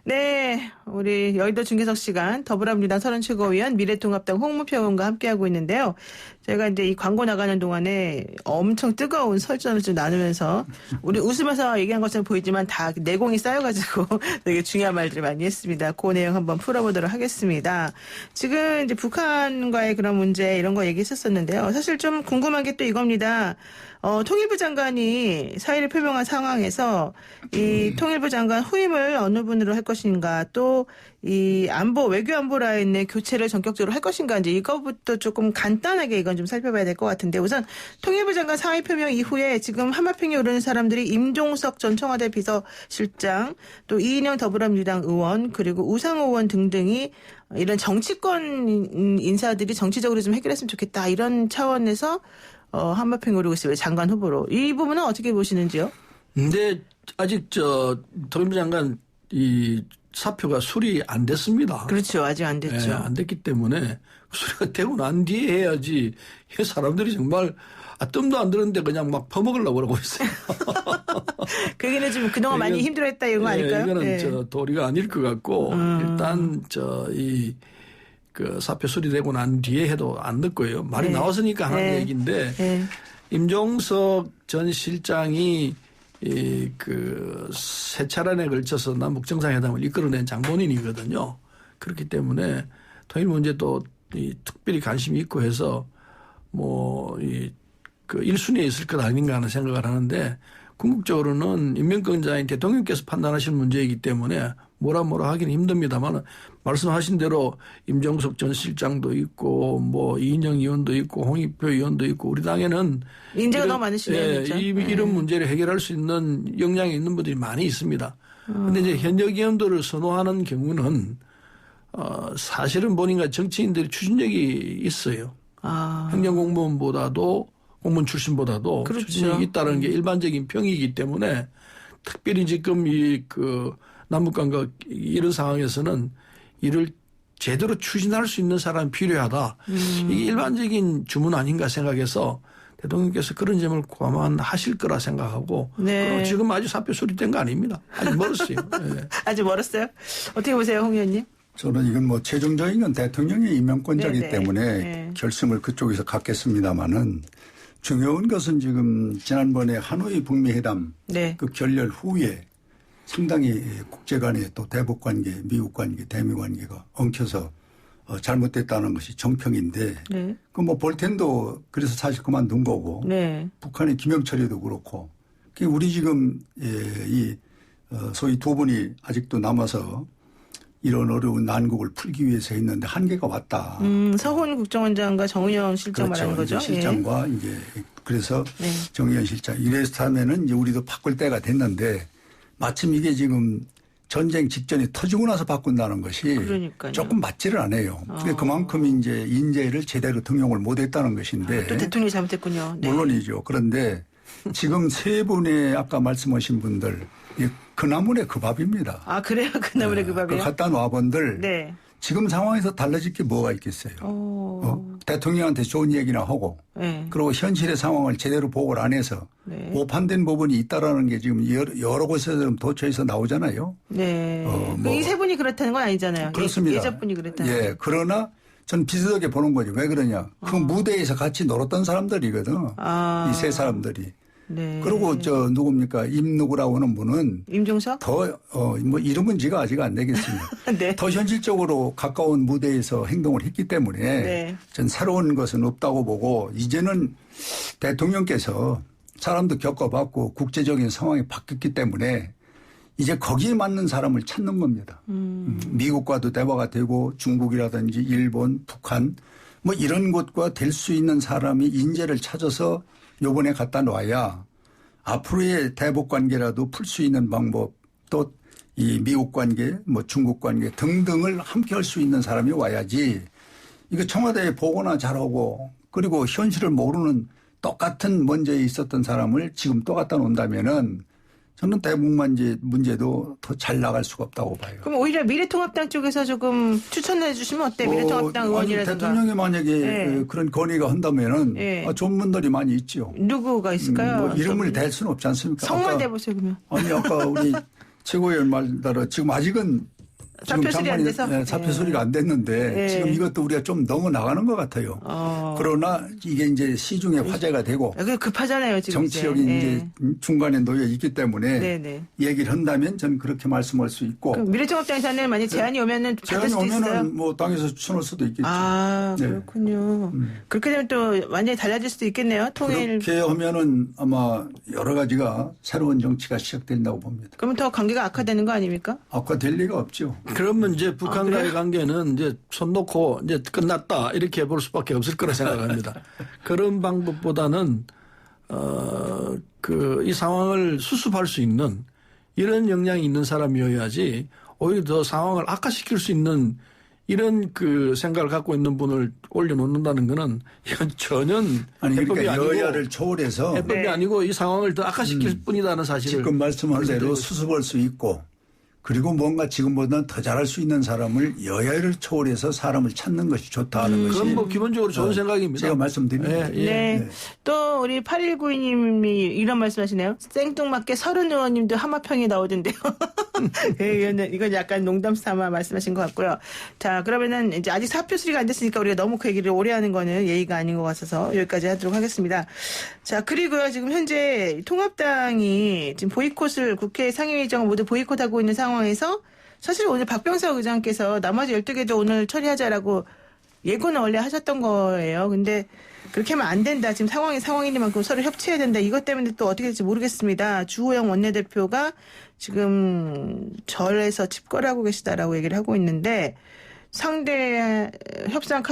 네, 우리 여의도 중계석 시간 더불어민주당 서른 최고위원 미래통합당 홍문표 의원과 함께하고 있는데요. 제가 이제 이 광고 나가는 동안에 엄청 뜨거운 설전을 좀 나누면서 우리 웃으면서 얘기한 것처럼 보이지만 다 내공이 쌓여가지고 되게 중요한 말들을 많이 했습니다. 그 내용 한번 풀어보도록 하겠습니다. 지금 이제 북한과의 그런 문제 이런 거 얘기했었는데요. 사실 좀 궁금한 게 또 이겁니다. 통일부 장관이 사의를 표명한 상황에서 이 통일부 장관 후임을 어느 분으로 할 것인가 또 이 안보 외교 안보 라인의 교체를 전격적으로 할 것인가 이제 이거부터 조금 간단하게 이건 좀 살펴봐야 될 것 같은데 우선 통일부 장관 사의 표명 이후에 지금 한마평에 오르는 사람들이 임종석 전 청와대 비서실장 또 이인영 더불어민주당 의원 그리고 우상호 의원 등등이 이런 정치권 인사들이 정치적으로 좀 해결했으면 좋겠다 이런 차원에서 한마평에 오르고 있어요. 장관 후보로. 이 부분은 어떻게 보시는지요? 근데 아직 통일부 장관 이 사표가 수리 안 됐습니다. 그렇죠. 아직 안 됐죠. 네, 안 됐기 때문에 수리가 되고 난 뒤에 해야지 사람들이 정말 뜸도 안 드는데 그냥 막 퍼먹으려고 그러고 있어요. 그게는 좀 그동안 많이 힘들어했다 이런 거 아닐까요? 이거는 도리가 아닐 것 같고 일단 그 사표 수리되고 난 뒤에 해도 안 듣고요. 말이 나왔으니까 하는 얘기인데 임종석 전 실장이 세 차례에 걸쳐서 남북 정상회담을 이끌어낸 장본인이거든요. 그렇기 때문에 통일 문제도 특별히 관심이 있고 해서 그 1순위에 있을 것 아닌가 하는 생각을 하는데 궁극적으로는 임명권자인 대통령께서 판단하실 문제이기 때문에 뭐라 하기는 힘듭니다만 말씀하신 대로 임종석 전 실장도 있고 이인영 의원도 있고 홍익표 의원도 있고 우리 당에는 인재가 너무 많으시네요. 이런 문제를 해결할 수 있는 역량이 있는 분들이 많이 있습니다. 그런데 이제 현역 의원들을 선호하는 경우는 사실은 본인과 정치인들이 추진력이 있어요. 행정공무원보다도 공무원 출신보다도 그렇죠. 추진력이 있다는 게 일반적인 평이기 때문에 특별히 지금 남북관계 이런 상황에서는 이를 제대로 추진할 수 있는 사람이 필요하다. 이게 일반적인 주문 아닌가 생각해서 대통령께서 그런 점을 감안하실 거라 생각하고 그리고 지금 아주 사표 수리된 거 아닙니다. 아직 멀었어요. 네. 아직 멀었어요? 어떻게 보세요, 홍 의원님? 저는 이건 최종적인 건 대통령의 임명권자이기 때문에 결심을 그쪽에서 갖겠습니다마는 중요한 것은 지금 지난번에 하노이 북미 회담 그 결렬 후에 상당히 국제 간의 또 대북 관계, 미국 관계, 대미 관계가 엉켜서 잘못됐다는 것이 정평인데 볼텐도 그래서 사실 그만둔 거고 북한의 김영철이도 그렇고 우리 지금 소위 두 분이 아직도 남아서 이런 어려운 난국을 풀기 위해서 했는데 한계가 왔다. 서훈 국정원장과 정의연 실장 그렇죠. 말하는 거죠. 실장과 이제 그래서 정의연 실장 이랬다면은 이제 우리도 바꿀 때가 됐는데 마침 이게 지금 전쟁 직전에 터지고 나서 바꾼다는 것이 조금 맞지를 않아요. 그만큼 이제 인재를 제대로 등용을 못했다는 것인데 또 대통령이 잘못했군요. 물론이죠. 그런데 지금 세 분의 아까 말씀하신 분들 그나물의 그 밥입니다. 그래요? 그나물의 그 밥이요? 그 갖다 놔본들 지금 상황에서 달라질 게 뭐가 있겠어요. 대통령한테 좋은 얘기나 하고 그리고 현실의 상황을 제대로 보고를 안 해서 오판된 부분이 있다라는 게 지금 여러 곳에서 도처에서 나오잖아요. 이 세 분이 그렇다는 건 아니잖아요. 그렇습니다. 예자분이 그랬다는 그러나 전 비슷하게 보는 거죠. 왜 그러냐. 그 무대에서 같이 놀았던 사람들이거든. 이 세 사람들이. 그리고 누굽니까? 임누구라고 하는 분은. 임종석? 이름은 제가 아직 안 내겠습니다. 더 현실적으로 가까운 무대에서 행동을 했기 때문에 전 새로운 것은 없다고 보고 이제는 대통령께서 사람도 겪어봤고 국제적인 상황이 바뀌었기 때문에 이제 거기에 맞는 사람을 찾는 겁니다. 미국과도 대화가 되고 중국이라든지 일본, 북한 이런 곳과 될 수 있는 사람이 인재를 찾아서 요번에 갖다 놔야 앞으로의 대북 관계라도 풀 수 있는 방법 또 이 미국 관계 중국 관계 등등을 함께 할 수 있는 사람이 와야지 이거 청와대에 보고나 잘하고 그리고 현실을 모르는 똑같은 먼저 있었던 사람을 지금 또 갖다 놓는다면은 저는 대북 문제도 더 잘 나갈 수가 없다고 봐요. 그럼 오히려 미래통합당 쪽에서 조금 추천해 주시면 어때? 미래통합당 의원이라든가. 대통령이 만약에 그런 건의가 한다면은 좋은 분들이 많이 있죠. 누구가 있을까요? 이름을 댈 수는 없지 않습니까? 성만 대보세요 그러면. 아까 우리 최고위원 말대로 지금 아직은 사표 수리 안 돼서? 네, 사표 수리가 안 됐는데 네. 지금 이것도 우리가 좀 넘어나가는 것 같아요. 그러나 이게 이제 시중에 화제가 되고 급하잖아요, 지금. 정치적인 이제 중간에 놓여 있기 때문에 네네. 얘기를 한다면 저는 그렇게 말씀할 수 있고. 미래통합당에서는 만약 제안이 오면은 받을 수도 있어요? 오면은 뭐 당에서 추천할 수도 있겠죠. 아, 네. 그렇군요. 그렇게 되면 또 완전히 달라질 수도 있겠네요. 통일. 그렇게 하면은 아마 여러 가지가 새로운 정치가 시작된다고 봅니다. 그러면 더 관계가 악화되는 거 아닙니까? 악화될 리가 없죠. 그러면 이제 북한과의 관계는 이제 손 놓고 이제 끝났다 이렇게 볼 수밖에 없을 거라 생각합니다. 그런 방법보다는 이 상황을 수습할 수 있는 이런 역량이 있는 사람이어야지 오히려 더 상황을 악화시킬 수 있는 이런 그 생각을 갖고 있는 분을 올려놓는다는 거는 이건 전혀 해법이 그러니까 아니고 여야를 초월해서 해법이 아니고 이 상황을 더 악화시킬 뿐이라는 사실을 지금 말씀한 대로 수습할 수 있고 그리고 뭔가 지금보다는 더 잘할 수 있는 사람을 여야를 초월해서 사람을 찾는 것이 좋다 하는 것이. 그건 뭐 기본적으로 좋은 생각입니다. 제가 말씀드립니다. 네. 네. 또 우리 8192님이 이런 말씀하시네요. 생뚱맞게 서른 의원님도 하마평이 나오던데요. 이건 약간 농담 삼아 말씀하신 것 같고요. 자, 그러면은 이제 아직 사표 수리가 안 됐으니까 우리가 너무 그 얘기를 오래 하는 거는 예의가 아닌 것 같아서 여기까지 하도록 하겠습니다. 자, 그리고요. 지금 현재 통합당이 지금 보이콧을 국회 상임위의장을 모두 보이콧하고 있는 상황에서 사실 오늘 박병석 의장께서 나머지 12개도 오늘 처리하자라고 예고는 원래 하셨던 거예요. 근데 그렇게 하면 안 된다. 지금 상황이니만큼 서로 협치해야 된다. 이것 때문에 또 어떻게 될지 모르겠습니다. 주호영 원내대표가 지금 절에서 집거하고 계시다라고 얘기를 하고 있는데 상대 협상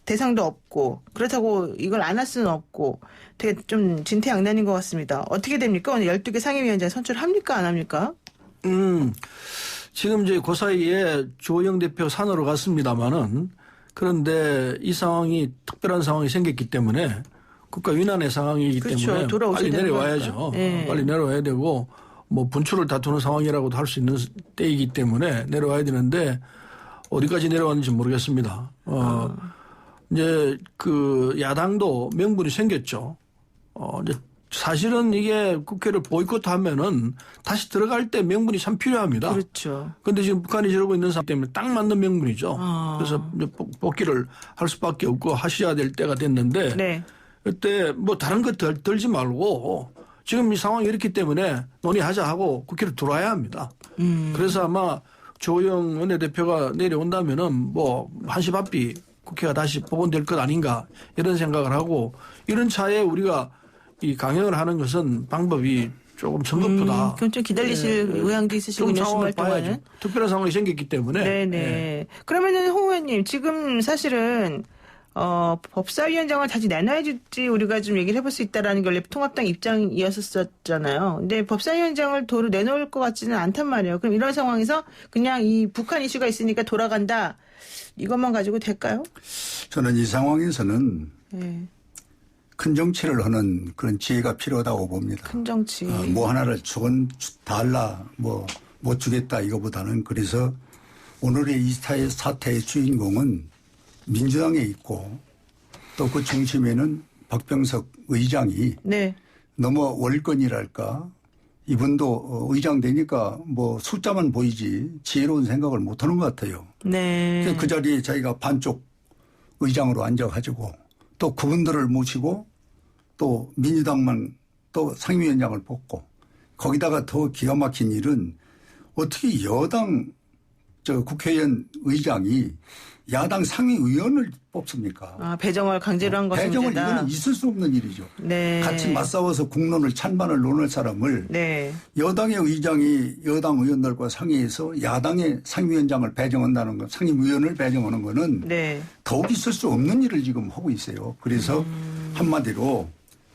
대상도 없고 그렇다고 이걸 안 할 수는 없고 되게 좀 진퇴양난인 것 같습니다. 어떻게 됩니까? 오늘 12개 상임위원장 선출합니까? 안 합니까? 지금 이제 그 사이에 주호영 대표 산으로 갔습니다마는 그런데 이 상황이 특별한 상황이 생겼기 때문에 국가 위난의 상황이기 그렇죠. 때문에 빨리 내려와야죠. 네. 빨리 내려와야 되고 뭐 분출을 다투는 상황이라고도 할 수 있는 때이기 때문에 내려와야 되는데 어디까지 내려왔는지 모르겠습니다. 이제 그 야당도 명분이 생겼죠. 이제 사실은 이게 국회를 보이콧하면은 다시 들어갈 때 명분이 참 필요합니다. 그렇죠. 그런데 지금 북한이 저러고 있는 상황 때문에 딱 맞는 명분이죠. 그래서 이제 복귀를 할 수밖에 없고 하셔야 될 때가 됐는데 네. 그때 뭐 다른 것 들지 말고 지금 이 상황이 이렇기 때문에 논의하자 하고 국회를 들어와야 합니다. 그래서 아마 조영 원내대표가 내려온다면은 뭐 한시바삐 국회가 다시 복원될 것 아닌가 이런 생각을 하고 이런 차에 우리가 이 강행을 하는 것은 방법이 조금 성급하다. 그럼 좀 기다리실 의향도 있으시군요. 상황을 봐야죠. 특별한 상황이 생겼기 때문에. 네네. 네. 그러면은 홍 의원님 지금 사실은 법사위원장을 다시 내놔야지 우리가 좀 얘기를 해볼 수 있다라는 게 원래 통합당 입장이었었잖아요. 근데 법사위원장을 도로 내놓을 것 같지는 않단 말이에요. 그럼 이런 상황에서 그냥 이 북한 이슈가 있으니까 돌아간다. 이것만 가지고 될까요? 저는 이 상황에서는 네. 큰 정치를 하는 그런 지혜가 필요하다고 봅니다. 큰 정치. 뭐 하나를 달라 뭐 못 주겠다 이거보다는 그래서 오늘의 이 사태의 주인공은 민주당에 있고 또 그 중심에는 박병석 의장이 네. 너무 월권이랄까 이분도 의장 되니까 뭐 숫자만 보이지 지혜로운 생각을 못하는 것 같아요. 네. 그 자리에 자기가 반쪽 의장으로 앉아가지고 또 그분들을 모시고 또 민주당만 또 상임위원장을 뽑고 거기다가 더 기가 막힌 일은 어떻게 여당 국회의원 의장이 야당 상임위원을 뽑습니까? 배정을 강제로 한 것은 배정을 문제다. 이거는 있을 수 없는 일이죠. 네. 같이 맞싸워서 국론을 찬반을 논할 사람을 네. 여당의 의장이 여당 의원들과 상의해서 야당의 상임위원장을 배정한다는 것, 상임위원을 배정하는 거는 네. 더욱 있을 수 없는 일을 지금 하고 있어요. 그래서 한마디로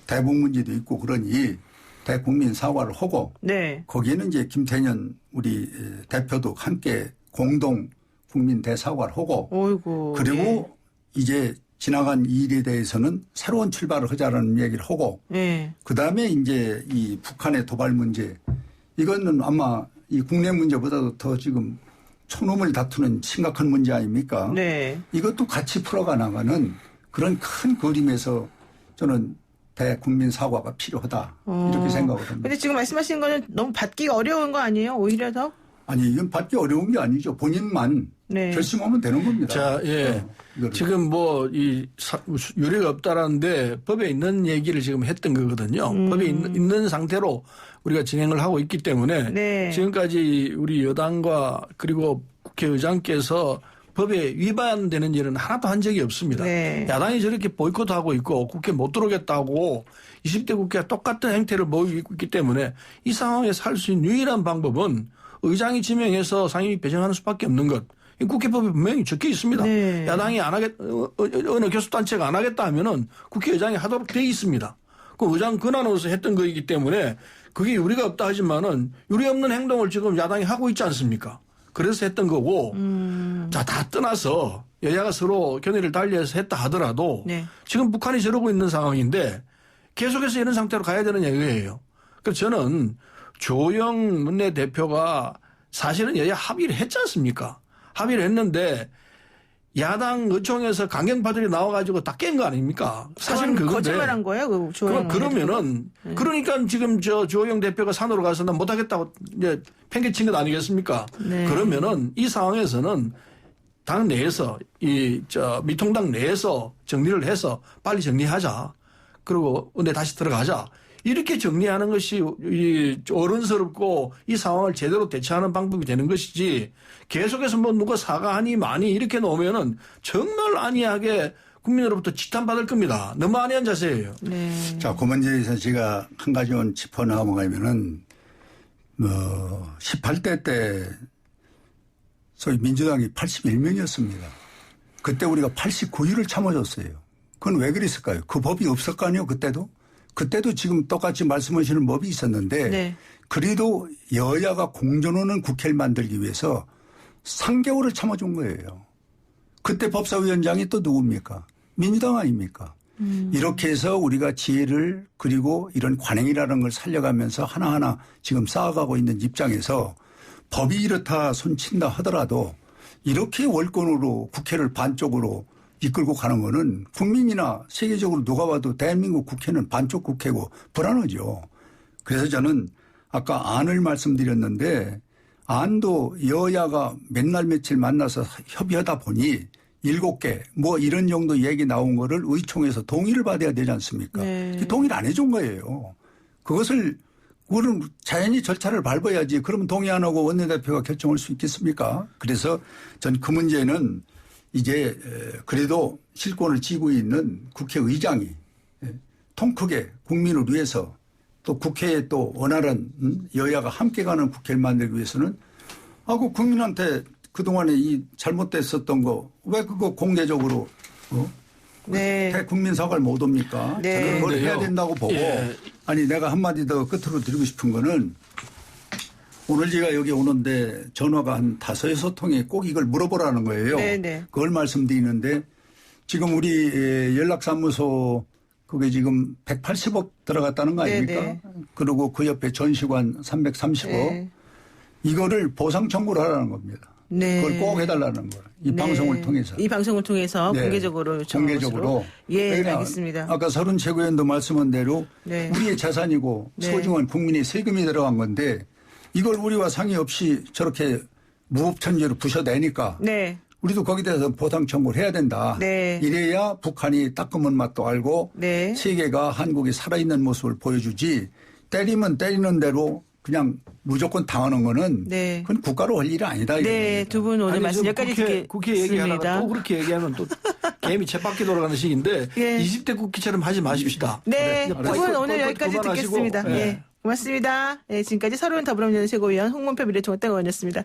대북 문제도 있고 그러니 대국민 사과를 하고 네. 거기에는 이제 김태년 우리 대표도 함께 공동 국민 대사과를 하고 어이구, 그리고 이제 지나간 일에 대해서는 새로운 출발을 하자라는 얘기를 하고 그다음에 이제 이 북한의 도발 문제 이거는 아마 이 국내 문제보다도 더 지금 촌놈을 다투는 심각한 문제 아닙니까? 네. 이것도 같이 풀어가 나가는 그런 큰 그림에서 저는 대국민 사과가 필요하다. 이렇게 생각을 합니다. 근데 지금 말씀하신 거는 너무 받기가 어려운 거 아니에요? 오히려 더? 아니 이건 받기 어려운 게 아니죠. 본인만 네. 결심하면 되는 겁니다. 자, 예. 지금 뭐 이 유례가 없다라는데 법에 있는 얘기를 지금 했던 거거든요. 법에 있는 상태로 우리가 진행을 하고 있기 때문에 네. 지금까지 우리 여당과 그리고 국회의장께서 법에 위반되는 일은 하나도 한 적이 없습니다. 네. 야당이 저렇게 보이콧하고 있고 국회 못 들어오겠다고 20대 국회와 똑같은 행태를 보이고 있기 때문에 이 상황에서 할 수 있는 유일한 방법은 의장이 지명해서 상임위 배정하는 수밖에 없는 것. 국회법에 분명히 적혀 있습니다. 네. 야당이 안 하겠, 어느 교섭단체가 안 하겠다 하면은 국회의장이 하도록 되어 있습니다. 그 의장 권한으로서 했던 거이기 때문에 그게 유리가 없다 하지만은 유리 없는 행동을 지금 야당이 하고 있지 않습니까? 그래서 했던 거고. 자, 다 떠나서 여야가 서로 견해를 달리해서 했다 하더라도 네. 지금 북한이 저러고 있는 상황인데 계속해서 이런 상태로 가야 되는 얘기예요. 그래서 저는 조영 원내대표가 사실은 여야 합의를 했지 않습니까? 합의를 했는데 야당 의총에서 강경파들이 나와가지고 다 깬 거 아닙니까? 사실은 그건데. 거짓말한 거예요, 그 조영. 그러면은 네. 그러니까 지금 저 조영 대표가 산으로 가서 난 못하겠다고 이제 팽개친 것 아니겠습니까? 네. 그러면은 이 상황에서는 당 내에서 미통당 내에서 정리를 해서 빨리 정리하자. 그리고 근데 다시 들어가자. 이렇게 정리하는 것이 어른스럽고 이 상황을 제대로 대처하는 방법이 되는 것이지 계속해서 뭐 누가 사과하니 많이 이렇게 놓으면은 정말 안이하게 국민으로부터 지탄받을 겁니다. 너무 안이한 자세예요. 네. 자, 그 문제에서 제가 한 가지만 짚어 나가면은 18대 때 소위 민주당이 81명이었습니다. 그때 우리가 89위를 참아줬어요. 그건 왜 그랬을까요? 그 법이 없을 거 아니에요, 그때도? 그때도 지금 똑같이 말씀하시는 법이 있었는데 네. 그래도 여야가 공존하는 국회를 만들기 위해서 3개월을 참아준 거예요. 그때 법사위원장이 또 누굽니까? 민주당 아닙니까? 이렇게 해서 우리가 지혜를 그리고 이런 관행이라는 걸 살려가면서 하나하나 지금 쌓아가고 있는 입장에서 법이 이렇다 손친다 하더라도 이렇게 월권으로 국회를 반쪽으로 이끌고 가는 거는 국민이나 세계적으로 누가 봐도 대한민국 국회는 반쪽 국회고 불안하죠. 그래서 저는 아까 안을 말씀드렸는데 안도 여야가 맨날 며칠 만나서 협의하다 보니 7개 뭐 이런 정도 얘기 나온 거를 의총에서 동의를 받아야 되지 않습니까? 네. 동의를 안 해준 거예요. 그거는 자연히 절차를 밟아야지. 그러면 동의 안 하고 원내대표가 결정할 수 있겠습니까? 그래서 전 그 문제는 이제 그래도 실권을 쥐고 있는 국회의장이 통 크게 국민을 위해서 또 국회에 또 원활한 여야가 함께 가는 국회를 만들기 위해서는 그 국민한테 그동안에 이 잘못됐었던 거 왜 그거 공개적으로 네. 대국민 사과를 못 옵니까? 네. 저는 그걸 해야 된다고 보고 아니 내가 한마디 더 끝으로 드리고 싶은 거는 오늘 제가 여기 오는데 전화가 한 5-6통에 꼭 이걸 물어보라는 거예요. 네네. 그걸 말씀드리는데 지금 우리 연락사무소 그게 지금 180억 들어갔다는 거 아닙니까? 네네. 그리고 그 옆에 전시관 330억. 네. 이거를 보상 청구를 하라는 겁니다. 네. 그걸 꼭 해달라는 거예요. 이 네. 방송을 통해서. 이 방송을 통해서 네. 공개적으로 요청한 것으로. 예, 알겠습니다. 아까 서른 최고위원도 말씀한 대로 네. 우리의 자산이고 네. 소중한 국민의 세금이 들어간 건데 이걸 우리와 상의 없이 저렇게 무법천지로 부셔대니까 네. 우리도 거기에 대해서 보상 청구를 해야 된다. 네. 이래야 북한이 따끔한 맛도 알고 네. 세계가 한국이 살아있는 모습을 보여주지 때리면 때리는 대로 그냥 무조건 당하는 거는 네. 그건 국가로 할 일이 아니다. 네, 두 분 오늘 말씀 여기까지 국회 얘기하다가 듣겠습니다. 또 그렇게 얘기하면 또 개미 쳇바퀴 돌아가는 시기인데 예. 20대 국회처럼 하지 마십시다. 네, 두 분 오늘 꼴 여기까지 그만하시고. 듣겠습니다. 네. 예. 고맙습니다. 예, 지금까지 서른 더불어민주당 최고위원 홍문표 미래통합당 의원이었습니다.